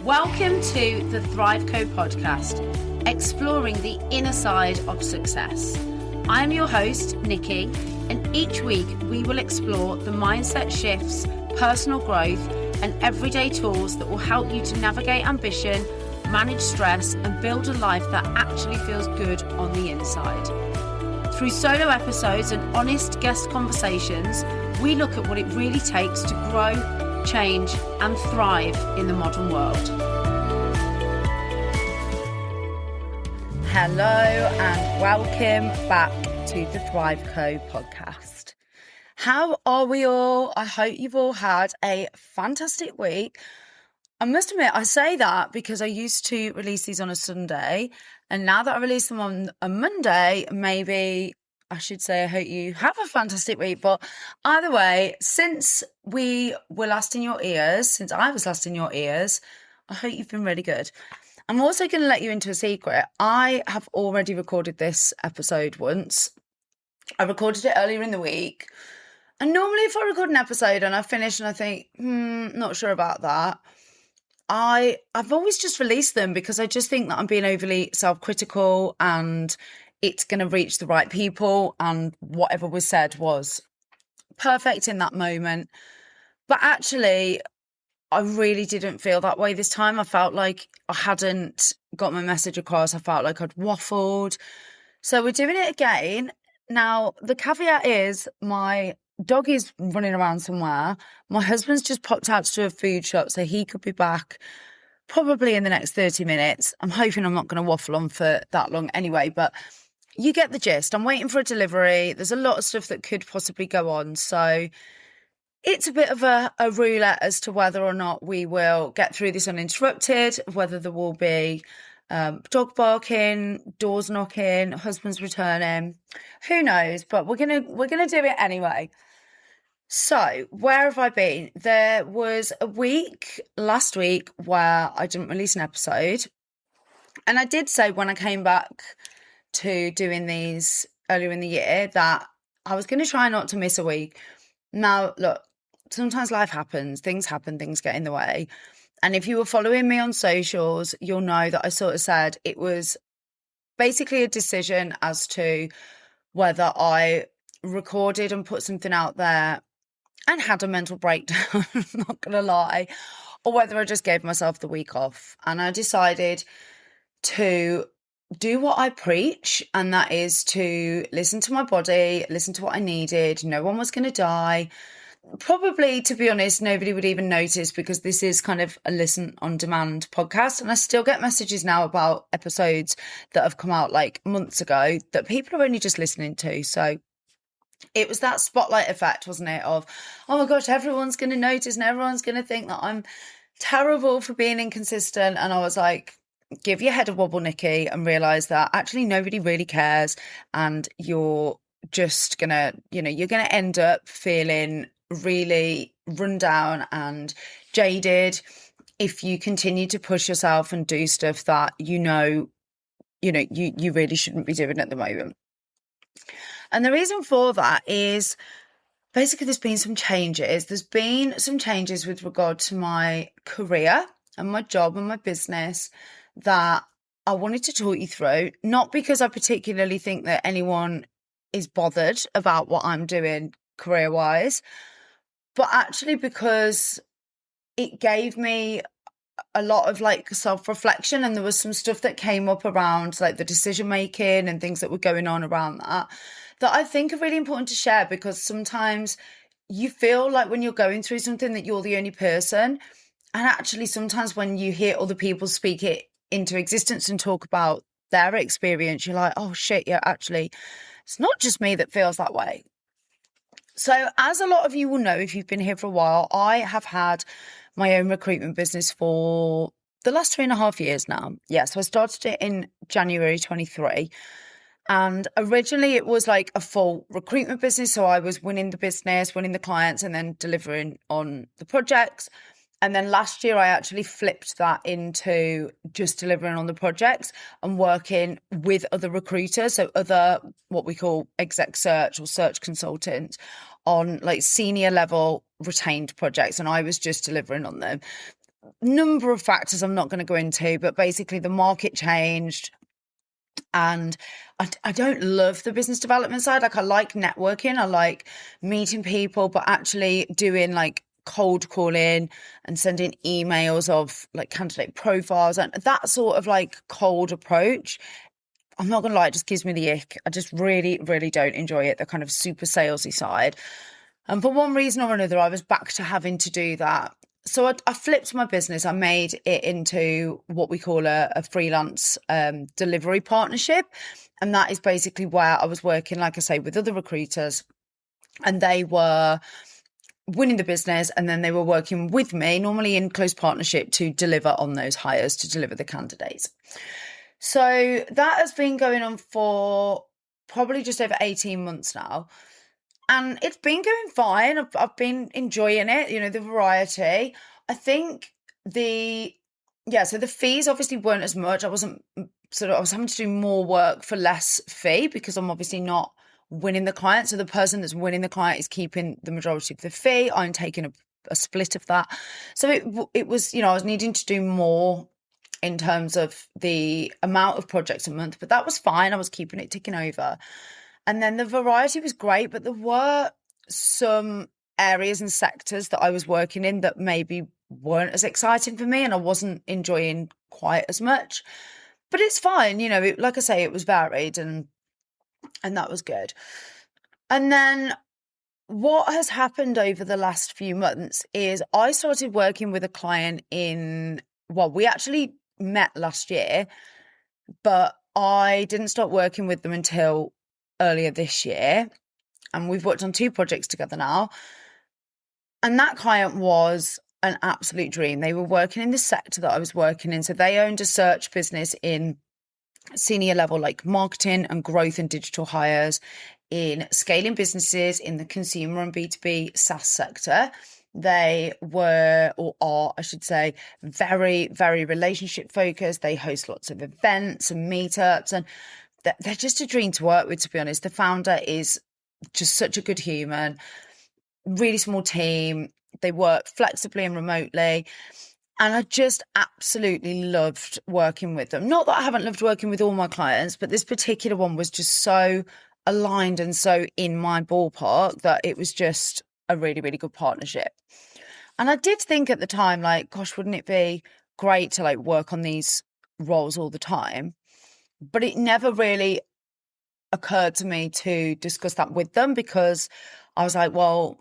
Welcome to the Thrive Co podcast, exploring the inner side of success. I am your host, Nikki, and each week we will explore the mindset shifts, personal growth, and everyday tools that will help you to navigate ambition, manage stress, and build a life that actually feels good on the inside. Through solo episodes and honest guest conversations, we look at what it really takes to grow, change, and thrive in the modern world. Hello and welcome back to the Thrive Co podcast. How are we all? I hope you've all had a fantastic week. I must admit, I say that because I used to release these on a Sunday, and now that I release them on a Monday, maybe I should say I hope you have a fantastic week. But either way, since we were last in your ears, since I was last in your ears, I hope you've been really good. I'm also going to let you into a secret. I have already recorded this episode once. I recorded it earlier in the week. And normally if I record an episode and I finish and I think, not sure about that, I've always just released them because I just think that I'm being overly self-critical and it's going to reach the right people, and whatever was said was perfect in that moment. But actually, I really didn't feel that way this time. I felt like I hadn't got my message across. I felt like I'd waffled. So we're doing it again. Now, the caveat is my dog is running around somewhere. My husband's just popped out to a food shop, so he could be back probably in the next 30 minutes. I'm hoping I'm not going to waffle on for that long anyway, but you get the gist. I'm waiting for a delivery. There's a lot of stuff that could possibly go on. So it's a bit of a roulette as to whether or not we will get through this uninterrupted, whether there will be dog barking, doors knocking, husband's returning. Who knows? But we're gonna do it anyway. So where have I been? There was a week last week where I didn't release an episode. And I did say when I came back to doing these earlier in the year that I was going to try not to miss a week. Now, look, sometimes life happens, things happen, things get in the way. And if you were following me on socials, you'll know that I sort of said it was basically a decision as to whether I recorded and put something out there and had a mental breakdown, I'm not going to lie, or whether I just gave myself the week off. And I decided to do what I preach, and that is to listen to my body, listen to what I needed. No one was going to die. Probably, to be honest, nobody would even notice because this is kind of a listen on demand podcast. And I still get messages now about episodes that have come out like months ago that people are only just listening to. So it was that spotlight effect, wasn't it? Of, oh my gosh, everyone's going to notice and everyone's going to think that I'm terrible for being inconsistent. And I was like, give your head a wobble, Nikki, and realise that actually nobody really cares. And you're just going to, you're going to end up feeling really run down and jaded if you continue to push yourself and do stuff that you really shouldn't be doing at the moment. And the reason for that is basically there's been some changes. There's been some changes with regard to my career and my job and my business that I wanted to talk you through, not because I particularly think that anyone is bothered about what I'm doing career-wise, but actually because it gave me a lot of like self-reflection, and there was some stuff that came up around like the decision-making and things that were going on around that I think are really important to share, because sometimes you feel like when you're going through something that you're the only person, and actually sometimes when you hear other people speak it into existence and talk about their experience, you're like, oh shit, yeah, actually it's not just me that feels that way. So as a lot of you will know, if you've been here for a while, I have had my own recruitment business for the last 3.5 years now. Yeah, so I started it in January 23. And originally it was like a full recruitment business. So I was winning the business, winning the clients, and then delivering on the projects. And then last year I actually flipped that into just delivering on the projects and working with other recruiters. So other, what we call exec search or search consultants, on like senior level retained projects. And I was just delivering on them. number of factors I'm not going to go into, but basically the market changed. And I don't love the business development side. Like, I like networking, I like meeting people, but actually doing like cold calling and sending emails of like candidate profiles and that sort of like cold approach, I'm not gonna lie, it just gives me the ick. I just really, really don't enjoy it, the kind of super salesy side. And for one reason or another, I was back to having to do that. So I flipped my business. I made it into what we call a freelance delivery partnership. And that is basically where I was working, like I say, with other recruiters, and they were winning the business, and then they were working with me, normally in close partnership, to deliver on those hires, to deliver the candidates. So that has been going on for probably just over 18 months now. And it's been going fine. I've been enjoying it, you know, the variety. I think so the fees obviously weren't as much. I was having to do more work for less fee because I'm obviously not winning the client. So the person that's winning the client is keeping the majority of the fee. I'm taking a split of that. So it was, you know, I was needing to do more in terms of the amount of projects a month, but that was fine. I was keeping it ticking over. And then the variety was great, but there were some areas and sectors that I was working in that maybe weren't as exciting for me, and I wasn't enjoying quite as much. But it's fine, you know, like I say, it was varied, and that was good. And then what has happened over the last few months is I started working with a client we actually met last year, but I didn't start working with them until earlier this year. And we've worked on 2 projects together now. And that client was an absolute dream. They were working in the sector that I was working in. So they owned a search business in senior level, like marketing and growth and digital hires, in scaling businesses in the consumer and B2B SaaS sector. They were, or are, I should say, very, very relationship focused. They host lots of events and meetups, and they're just a dream to work with, to be honest. The founder is just such a good human, really small team. They work flexibly and remotely. And I just absolutely loved working with them. Not that I haven't loved working with all my clients, but this particular one was just so aligned and so in my ballpark that it was just a really, really good partnership. And I did think at the time, like, gosh, wouldn't it be great to like work on these roles all the time? But it never really occurred to me to discuss that with them, because I was like, well,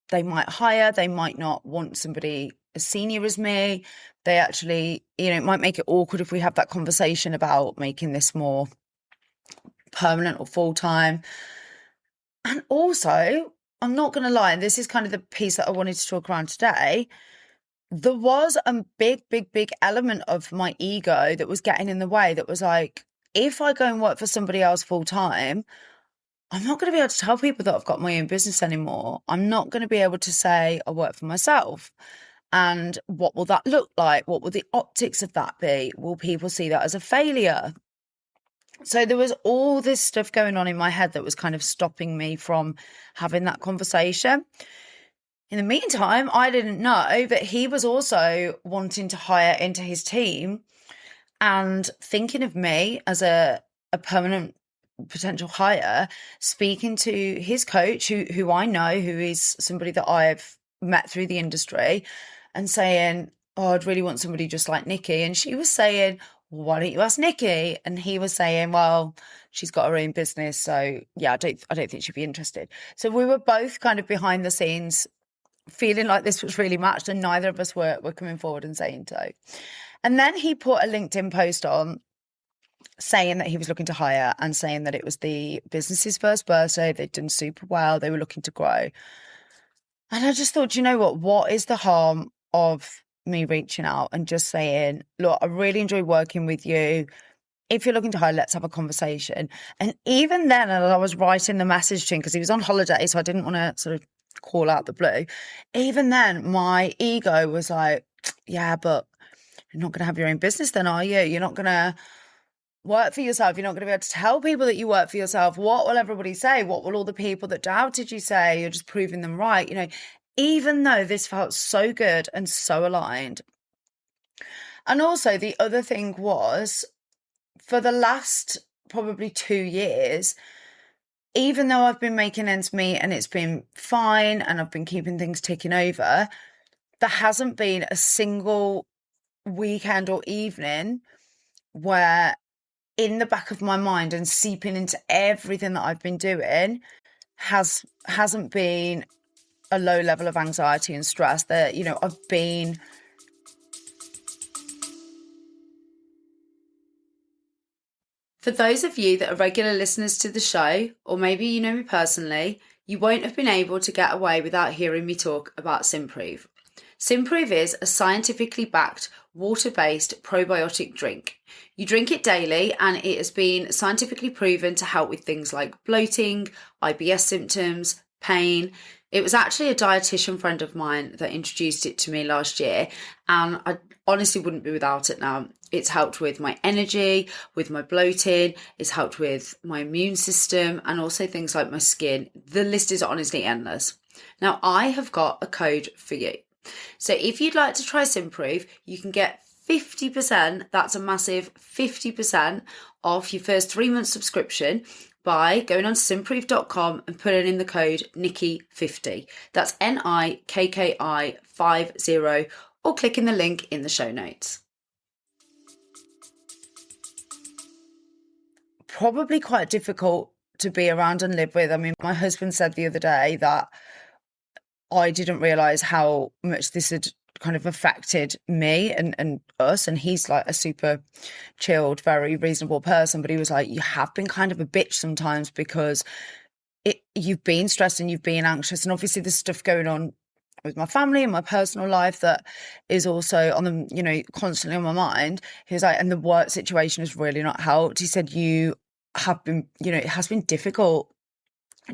they might hire, they might not want somebody as senior as me. They actually, you know, it might make it awkward if we have that conversation about making this more permanent or full-time. And also, I'm not going to lie, and this is kind of the piece that I wanted to talk around today, there was a big, big, big element of my ego that was getting in the way, that was like, if I go and work for somebody else full-time, I'm not going to be able to tell people that I've got my own business anymore. I'm not going to be able to say I work for myself. And what will that look like? What will the optics of that be? Will people see that as a failure? So there was all this stuff going on in my head that was kind of stopping me from having that conversation. In the meantime, I didn't know that he was also wanting to hire into his team and thinking of me as a permanent potential hire, speaking to his coach, who I know, who is somebody that I've met through the industry, and saying, oh, I'd really want somebody just like Nikki. And she was saying, well, why don't you ask Nikki? And he was saying, well, she's got her own business, so yeah, I don't think she'd be interested. So we were both kind of behind the scenes feeling like this was really matched, and neither of us were coming forward and saying so. And then he put a LinkedIn post on saying that he was looking to hire, and saying that it was the business's first birthday. They'd done super well. They were looking to grow. And I just thought, you know what is the harm of me reaching out and just saying, look, I really enjoy working with you. If you're looking to hire, let's have a conversation. And even then, as I was writing the message to him, because he was on holiday, so I didn't want to sort of call out the blue. Even then, my ego was like, yeah, but you're not going to have your own business then, are you? You're not going to work for yourself. You're not going to be able to tell people that you work for yourself. What will everybody say? What will all the people that doubted you say? You're just proving them right. You know, even though this felt so good and so aligned, And also the other thing was, for the last probably 2 years, even though I've been making ends meet and it's been fine and I've been keeping things ticking over, there hasn't been a single weekend or evening where, in the back of my mind and seeping into everything that I've been doing, hasn't been a low level of anxiety and stress. That, you know, I've been For those of you that are regular listeners to the show, or maybe you know me personally, you won't have been able to get away without hearing me talk about Simprove. Simprove is a scientifically backed, water-based probiotic drink. You drink it daily and it has been scientifically proven to help with things like bloating, IBS symptoms, pain. It was actually a dietitian friend of mine that introduced it to me last year, and I honestly wouldn't be without it now. It's helped with my energy, with my bloating, it's helped with my immune system, and also things like my skin. The list is honestly endless. Now, I have got a code for you. So if you'd like to try Simprove, you can get 50%, that's a massive 50% off your first 3 month subscription by going on to simprove.com and putting in the code Nikki50. That's NIKKI50, or clicking the link in the show notes. Probably quite difficult to be around and live with. I mean, my husband said the other day that I didn't realise how much this had kind of affected me and us, and he's like a super chilled, very reasonable person, but he was like, you have been kind of a bitch sometimes because you've been stressed and you've been anxious, and obviously there's stuff going on with my family and my personal life that is also on the, you know, constantly on my mind. He was like, and the work situation has really not helped. He said, you have been, you know, it has been difficult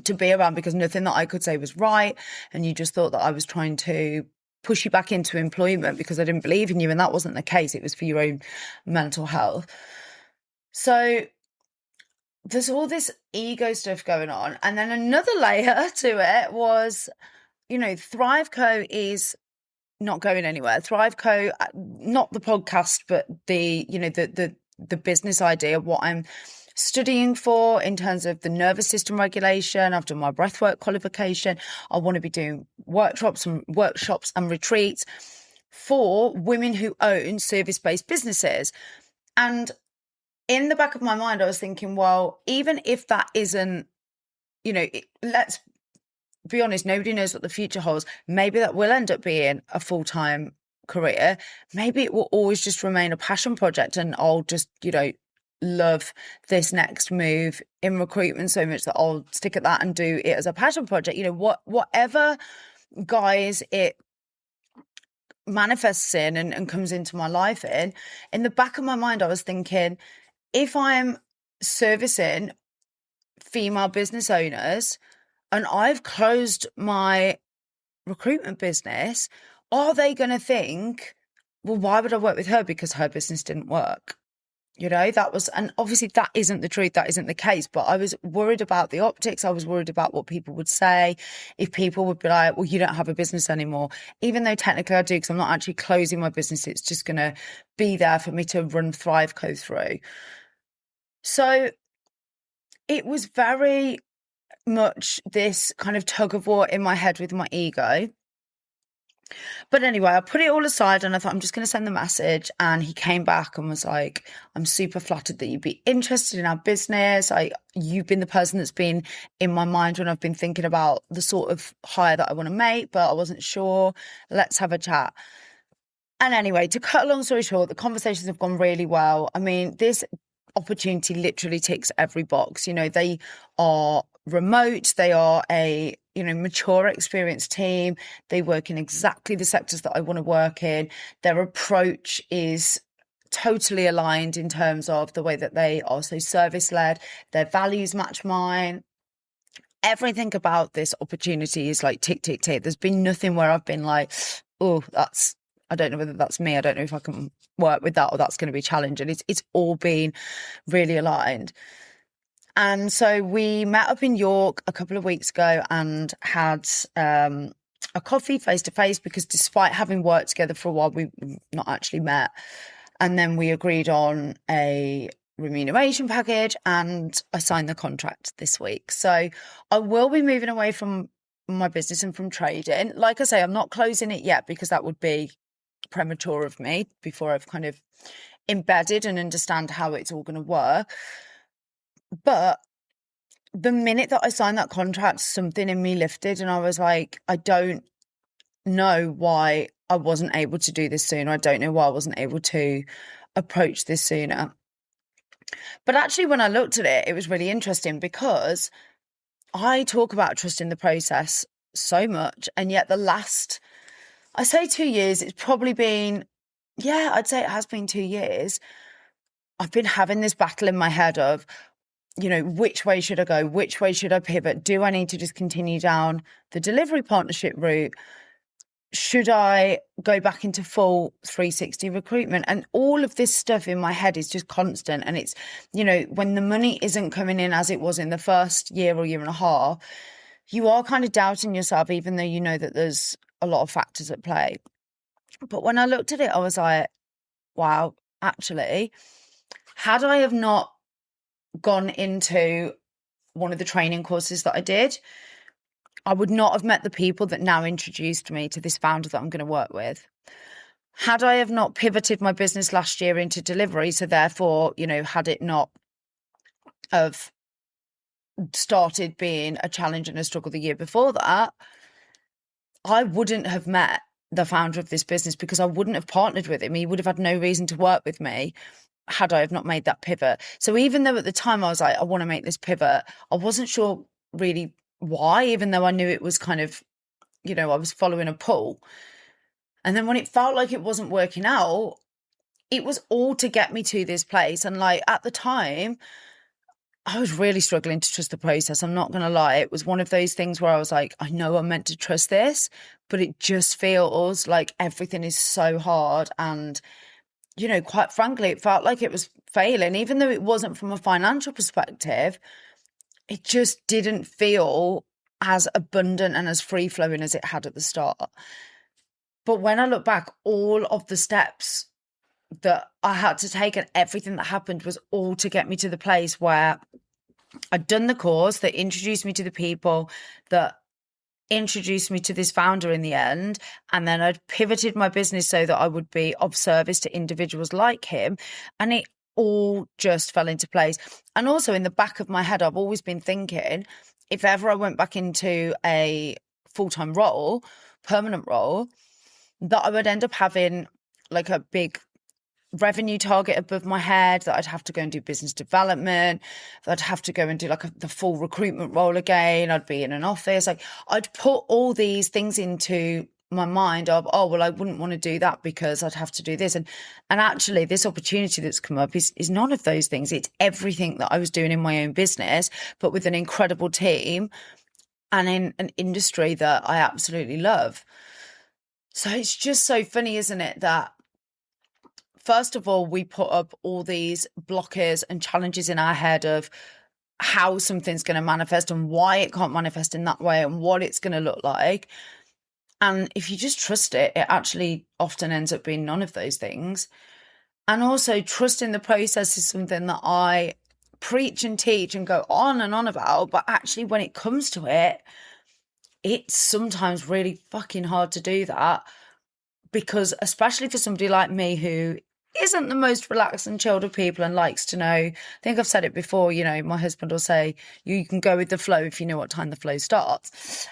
to be around because nothing that I could say was right, and you just thought that I was trying to push you back into employment because I didn't believe in you, and that wasn't the case. It was for your own mental health. So there's all this ego stuff going on, and then another layer to it was, you know, ThriveCo is not going anywhere. ThriveCo, not the podcast, but the, you know, the business idea, what I'm studying for in terms of the nervous system regulation. I've done my breathwork qualification. I want to be doing workshops and retreats for women who own service-based businesses. And in the back of my mind, I was thinking, well, even if that isn't, you know, let's be honest, nobody knows what the future holds. Maybe that will end up being a full-time career. Maybe it will always just remain a passion project, and I'll just, you know, love this next move in recruitment so much that I'll stick at that and do it as a passion project. You know, whatever guise it manifests in and comes into my life in the back of my mind, I was thinking, if I'm servicing female business owners and I've closed my recruitment business, are they going to think, well, why would I work with her because her business didn't work? You know, and obviously that isn't the truth, that isn't the case, but I was worried about the optics. I was worried about what people would say, if people would be like, well, you don't have a business anymore, even though technically I do, because I'm not actually closing my business. It's just going to be there for me to run ThriveCo through. So it was very much this kind of tug of war in my head with my ego. But anyway, I put it all aside and I thought, I'm just going to send the message. And he came back and was like, I'm super flattered that you'd be interested in our business. You've been the person that's been in my mind when I've been thinking about the sort of hire that I want to make, but I wasn't sure. Let's have a chat. And anyway, to cut a long story short, the conversations have gone really well. I mean, this opportunity literally ticks every box. You know, they are remote. They are a, you know, mature, experienced team. They work in exactly the sectors that I want to work in. Their approach is totally aligned in terms of the way that they are so service-led. Their values match mine. Everything about this opportunity is like tick, tick, tick. There's been nothing where I've been like, oh, I don't know whether that's me. I don't know if I can work with that or that's going to be challenging. It's all been really aligned. And so we met up in York a couple of weeks ago and had a coffee face to face, because despite having worked together for a while, we've not actually met. And then we agreed on a remuneration package and I signed the contract this week. So I will be moving away from my business and from trading. Like I say, I'm not closing it yet because that would be premature of me before I've kind of embedded and understand how it's all going to work. But the minute that I signed that contract, something in me lifted and I was like, I don't know why I wasn't able to do this sooner. I don't know why I wasn't able to approach this sooner. But actually, when I looked at it, it was really interesting because I talk about trusting the process so much. And yet the last, I say 2 years, it's probably been, yeah, I'd say it has been 2 years. I've been having this battle in my head of, you know, which way should I go? Which way should I pivot? Do I need to just continue down the delivery partnership route? Should I go back into full 360 recruitment? And all of this stuff in my head is just constant. And it's, you know, when the money isn't coming in as it was in the first year or year and a half, you are kind of doubting yourself, even though you know that there's a lot of factors at play. But when I looked at it, I was like, wow, actually, had I have not gone into one of the training courses that I did, I would not have met the people that now introduced me to this founder that I'm going to work with. Had I have not pivoted my business last year into delivery, so therefore, you know, had it not have started being a challenge and a struggle the year before that, I wouldn't have met the founder of this business because I wouldn't have partnered with him. He would have had no reason to work with me had I have not made that pivot. So even though at the time I was like, I want to make this pivot, I wasn't sure really why, even though I knew it was kind of, you know, I was following a pull. And then when it felt like it wasn't working out, it was all to get me to this place. And like at the time, I was really struggling to trust the process. I'm not going to lie. It was one of those things where I was like, I know I'm meant to trust this, but it just feels like everything is so hard. And, you know, quite frankly, it felt like it was failing, even though it wasn't from a financial perspective. It just didn't feel as abundant and as free flowing as it had at the start. But when I look back, all of the steps that I had to take and everything that happened was all to get me to the place where I'd done the course that introduced me to the people that introduced me to this founder in the end. And then I'd pivoted my business so that I would be of service to individuals like him. And it all just fell into place. And also in the back of my head, I've always been thinking, if ever I went back into a full-time role, permanent role, that I would end up having like a big revenue target above my head, that I'd have to go and do business development, that I'd have to go and do like the full recruitment role again. I'd be in an office. Like I'd put all these things into my mind of, oh, well, I wouldn't want to do that because I'd have to do this. And actually this opportunity that's come up is none of those things. It's everything that I was doing in my own business, but with an incredible team and in an industry that I absolutely love. So it's just so funny, isn't it, that first of all, we put up all these blockers and challenges in our head of how something's going to manifest and why it can't manifest in that way and what it's going to look like. And if you just trust it, it actually often ends up being none of those things. And also trusting the process is something that I preach and teach and go on and on about. But actually, when it comes to it, it's sometimes really fucking hard to do that, because especially for somebody like me who isn't the most relaxed and chilled of people and likes to know, I think I've said it before, you know, my husband will say, you can go with the flow if you know what time the flow starts,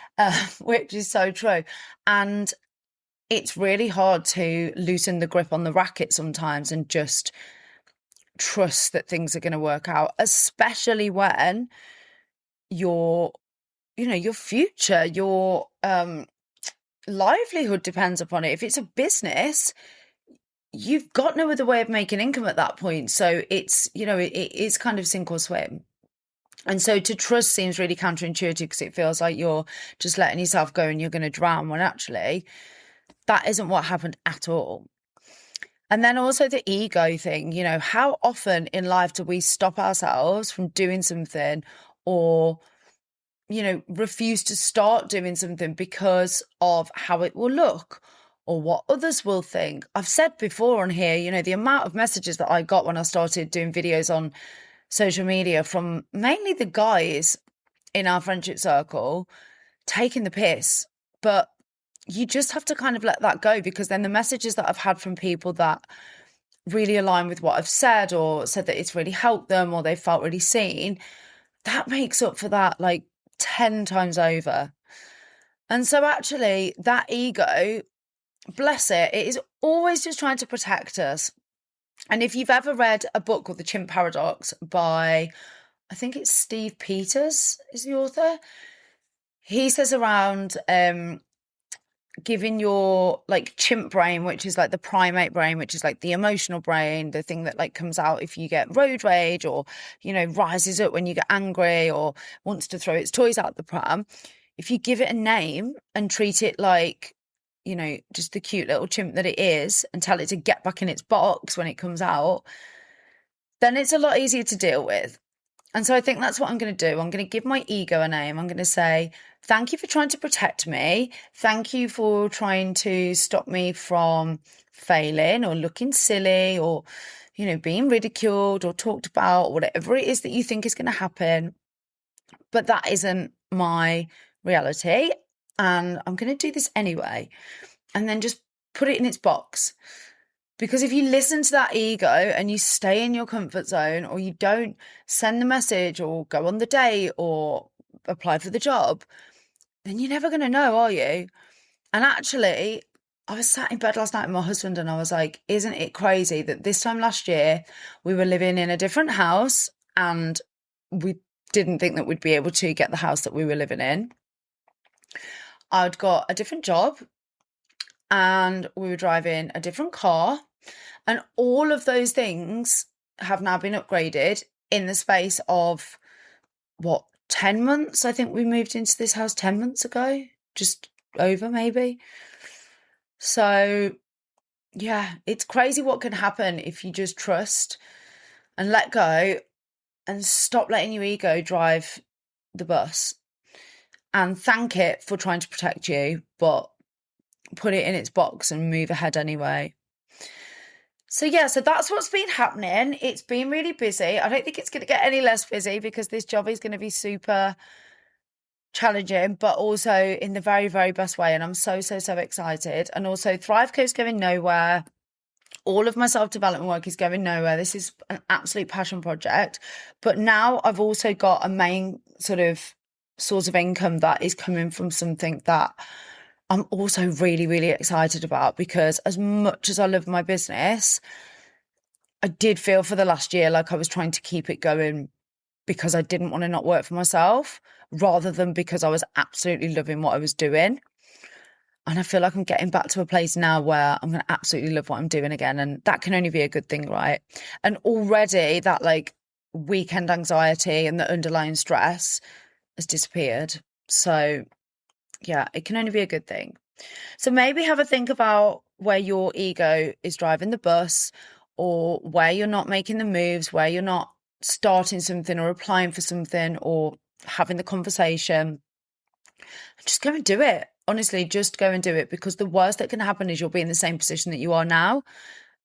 which is so true. And it's really hard to loosen the grip on the racket sometimes and just trust that things are going to work out, especially when your, you know, your future, your livelihood depends upon it. If it's a business, you've got no other way of making income at that point. So it's, you know, it is kind of sink or swim. And so to trust seems really counterintuitive because it feels like you're just letting yourself go and you're going to drown, when actually that isn't what happened at all. And then also the ego thing, you know, how often in life do we stop ourselves from doing something or, refuse to start doing something because of how it will look or what others will think. I've said before on here, the amount of messages that I got when I started doing videos on social media from mainly the guys in our friendship circle taking the piss. But you just have to kind of let that go, because then the messages that I've had from people that really align with what I've said, or said that it's really helped them, or they felt really seen, that makes up for that like 10 times over. And so actually that ego, bless it, it is always just trying to protect us. And if you've ever read a book called The Chimp Paradox by, I think it's Steve Peters is the author, he says around giving your like chimp brain, which is like the primate brain, which is like the emotional brain, the thing that like comes out if you get road rage, or rises up when you get angry, or wants to throw its toys out the pram. If you give it a name and treat it like just the cute little chimp that it is, and tell it to get back in its box when it comes out, then it's a lot easier to deal with. And so I think that's what I'm going to do. I'm going to give my ego a name. I'm going to say, thank you for trying to protect me. Thank you for trying to stop me from failing or looking silly, or, being ridiculed or talked about, or whatever it is that you think is going to happen. But that isn't my reality. And I'm going to do this anyway. And then just put it in its box. Because if you listen to that ego and you stay in your comfort zone, or you don't send the message or go on the date or apply for the job, then you're never going to know, are you? And actually, I was sat in bed last night with my husband and I was like, isn't it crazy that this time last year we were living in a different house and we didn't think that we'd be able to get the house that we were living in. I'd got a different job and we were driving a different car. And all of those things have now been upgraded in the space of, 10 months? I think we moved into this house 10 months ago, just over maybe. So, yeah, it's crazy what can happen if you just trust and let go and stop letting your ego drive the bus, and thank it for trying to protect you, but put it in its box and move ahead anyway. So that's what's been happening. It's been really busy. I don't think it's going to get any less busy, because this job is going to be super challenging, but also in the very, very best way. And I'm so, so, so excited. And also Thrive Co's going nowhere. All of my self-development work is going nowhere. This is an absolute passion project. But now I've also got a main sort of source of income that is coming from something that I'm also really, really excited about, because as much as I love my business, I did feel for the last year like I was trying to keep it going because I didn't want to not work for myself, rather than because I was absolutely loving what I was doing. And I feel like I'm getting back to a place now where I'm going to absolutely love what I'm doing again. And that can only be a good thing, right? And already that like weekend anxiety and the underlying stress has disappeared. So yeah, it can only be a good thing. So maybe have a think about where your ego is driving the bus, or where you're not making the moves, where you're not starting something or applying for something or having the conversation. Just go and do it. Honestly, just go and do it, because the worst that can happen is you'll be in the same position that you are now.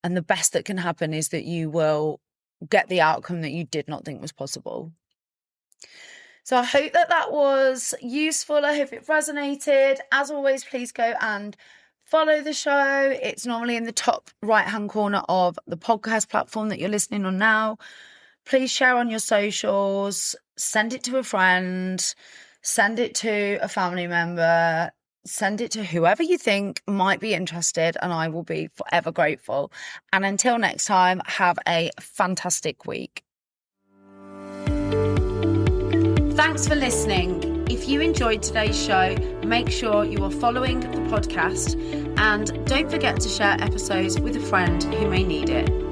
And the best that can happen is that you will get the outcome that you did not think was possible. So I hope that was useful. I hope it resonated. As always, please go and follow the show. It's normally in the top right-hand corner of the podcast platform that you're listening on now. Please share on your socials, send it to a friend, send it to a family member, send it to whoever you think might be interested, and I will be forever grateful. And until next time, have a fantastic week. Thanks for listening. If you enjoyed today's show, make sure you are following the podcast, and don't forget to share episodes with a friend who may need it.